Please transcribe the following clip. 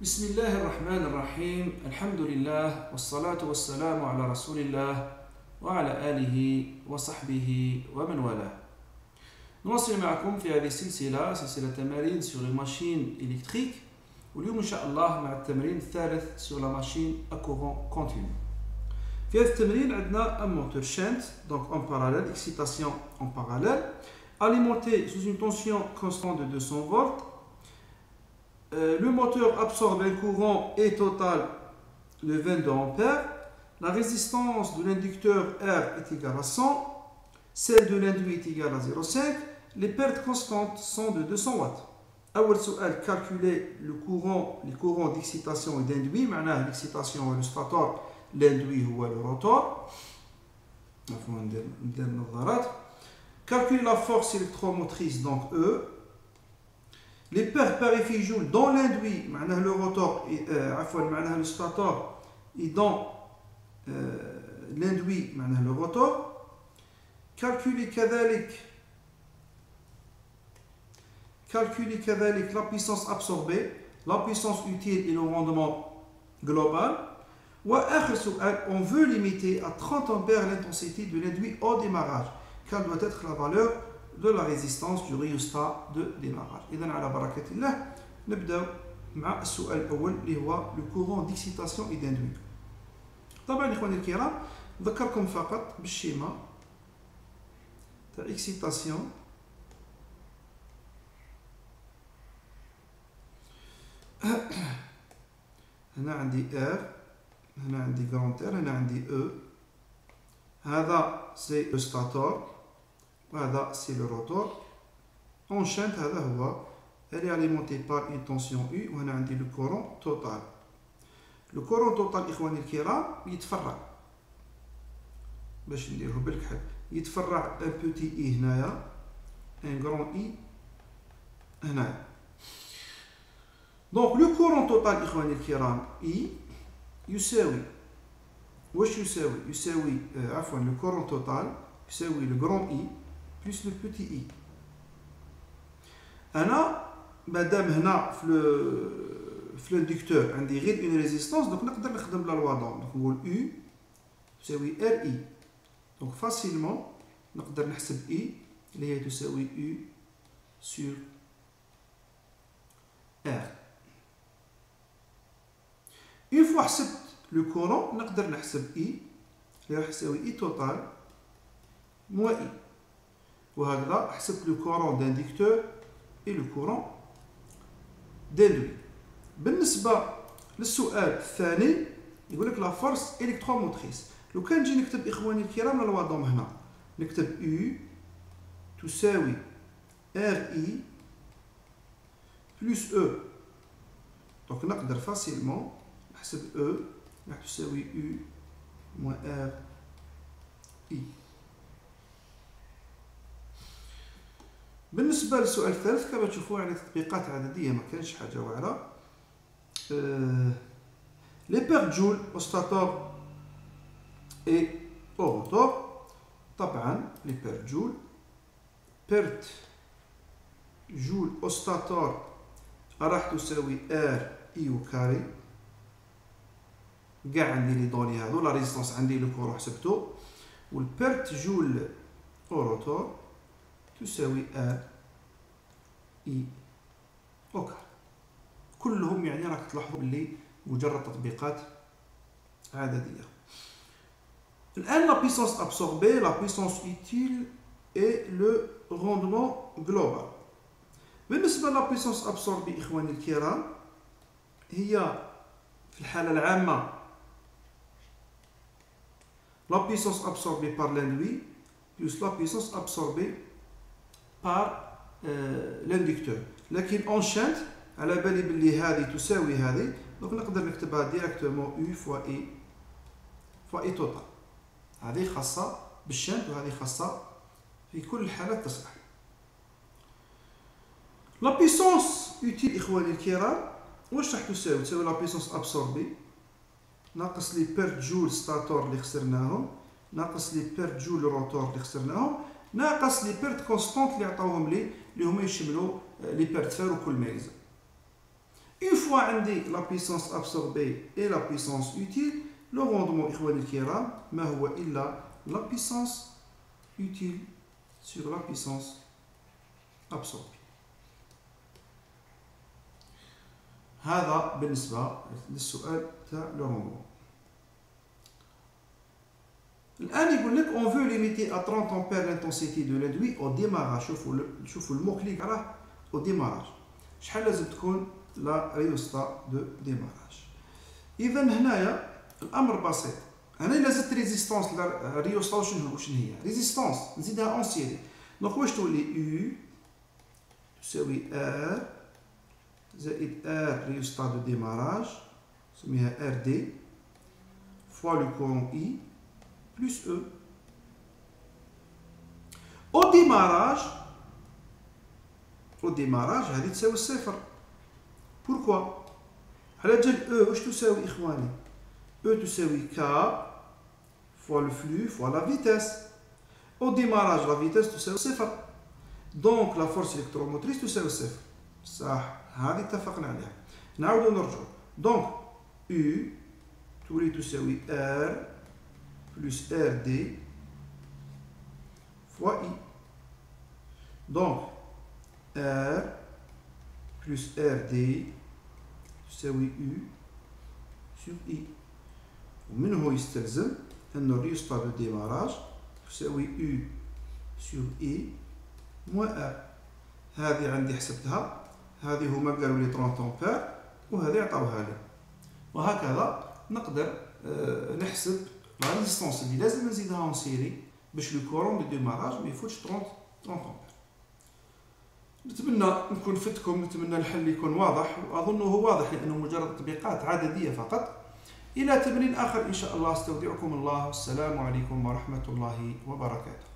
بسم الله الرحمن الرحيم. الحمد لله والصلاة والسلام على رسول الله وعلى آله وصحبه ومن والاه. نواصل معكم في هذه سلسلة تمارين sur les machines électriques. واليوم إن شاء الله مع التمرين الثالث sur la machine à courant continu. في هذا التمرين عندنا un moteur shunt, donc en parallèle, excitation en parallèle, alimenté sous une tension constante de 200 volts. Le moteur absorbe un courant E total de 22 ampères. La résistance de l'inducteur R est égale à 100. Celle de l'induit est égale à 0,5. Les pertes constantes sont de 200 watts. أول سؤال calculer les courants d'excitation et d'induit. معناه l'excitation هو le stator, l'induit هو le rotor. ندير النظارات. Calculer la force électromotrice, donc E. Les pertes par effet Joule dans l'induit, معناه le rotor, معناه le stator, et dans l'induit, معناه le rotor. Calculer كذلك la puissance absorbée, la puissance utile et le rendement global. وآخر سؤال, on veut limiter à 30 ampères l'intensité de l'induit au démarrage. Quelle doit être la valeur de la résistance du rhéostat de démarrage. إذن على بركة الله نبدأ مع السؤال الأول اللي هو le courant d'excitation et d'induit. طبعا إخواني الكرام نذكركم فقط بالشيما تاع excitation هنا عندي R, هنا عندي grand R, هنا عندي E. هذا c'est le stator وهذا c'est le rotor. En shunt هذا هو, elle est alimentée par une tension U وهنا عندي le courant total. Le courant total إخواني الكرام يتفرع باش نديره بالكحل, يتفرع un petit I هنايا, un grand I هنايا. Donc le courant total إخواني الكرام I يساوي واش يساوي؟ يساوي عفوا le courant total يساوي le grand I plus le petit I. أنا مادام هنا في l'inducteur عندي غير une résistance, donc نقدر نخدم لا لوا دوم, donc نقول U تساوي RI. donc facilement نقدر نحسب I اللي هي تساوي U sur R. une fois حسبت le courant نقدر نحسب I اللي راح يساوي I total moins I. وهكذا حسبت le courant d'inducteur et le courant d'induit. بالنسبة للسؤال الثاني يقول لك لا فورس إلكتروموتريس. لو كان نجي نكتب إخواني الكرام الوا دوم هنا, نكتب U تساوي RI plus E. donc نقدر فاسيلمون نحسب E راح تساوي U moins RI. بالنسبة للسؤال الثالث كما تشوفوا يعني تطبيقات عددية, ما كانش حاجة واعرة. les pertes Joule au stator et au rotor. طبعا les pertes Joule, perte Joule au stator راح تساوي R I au carré. كاع عندي لي دوني هذو, لا ريزيستانس عندي لو كورون حسبته, والبيرت جول au rotor تساوي R I au carré. كلهم يعني راك تلاحظوا باللي مجرد تطبيقات عددية. الآن la puissance absorbée, la puissance utile et le rendement global. بالنسبة لا puissance absorbée إخواني الكرام هي في الحالة العامة la puissance absorbée par l'induit plus la puissance absorbée par l'inducteur. لكن en shunt على بالي باللي هذه تساوي هذه, دونك نقدر نكتبها ديريكتومون U فوا I توتال. هذه خاصة بالشنت وهذه خاصة في كل الحالات تصلح. لا puissance utile إخواني الكرام واش راح تساوي؟ تساوي لا puissance absorbée ناقص لي بيرت جول ستاتور اللي خسرناهم, ناقص لي بيرت جول روتور اللي خسرناهم, ناقص لي بيرت كونستانت اللي عطاوهم لي اللي هما يشملوا لي بيرت فار وكل ما يلزم. une fois عندي la puissance absorbée et la puissance utile, le rendement إخواني الكرام ما هو إلا la puissance utile sur la puissance absorbée. هذا بالنسبة للسؤال تاع le rendement. الآن يقول لك on veut limiter à 30 ampères l'intensité de l'induit au démarrage. شوفوا المو كليك راه au démarrage. شحال لازم تكون لا ريوستا دو ديماراج. اذا هنايا الامر بسيط. هنا الا زدت ريزيستونس الريوستا شنو هي؟ ريزيستونس نزيدها اون سيري. دونك واش تولي يو تساوي ار زائد ار ريوستا دو ديماراج نسميها ار دي فوا لو كورون اي بلس او. au démarrage هذه تساوي الصفر. pourquoi؟ على جال او واش تساوي إخواني؟ او تساوي K fois le flux fois la vitesse. au démarrage la vitesse تساوي صفر. donc la force électromotrice تساوي صفر. صح، هذه اتفقنا عليها. نعاودو نرجعو. donc U تولي تساوي R plus RD fois I. donc R plus RD تساوي U sur I. ومنه يستلزم أن الريوستا دو ديماراج تساوي U sur I moins R. هذه عندي حسبتها، هذه هما قالوا لي 30 أمبير وهذه عطاوها لي، وهكذا نقدر نحسب لا ريزيستونس اللي لازم نزيدها اون سيري باش لو كورون دو ديماراج ما يفوتش 30 أمبير. نتمنى نكون فدتكم، نتمنى الحل يكون واضح، واظنه واضح لانه مجرد تطبيقات عدديه فقط. الى تمرين اخر ان شاء الله، استودعكم الله، والسلام عليكم ورحمه الله وبركاته.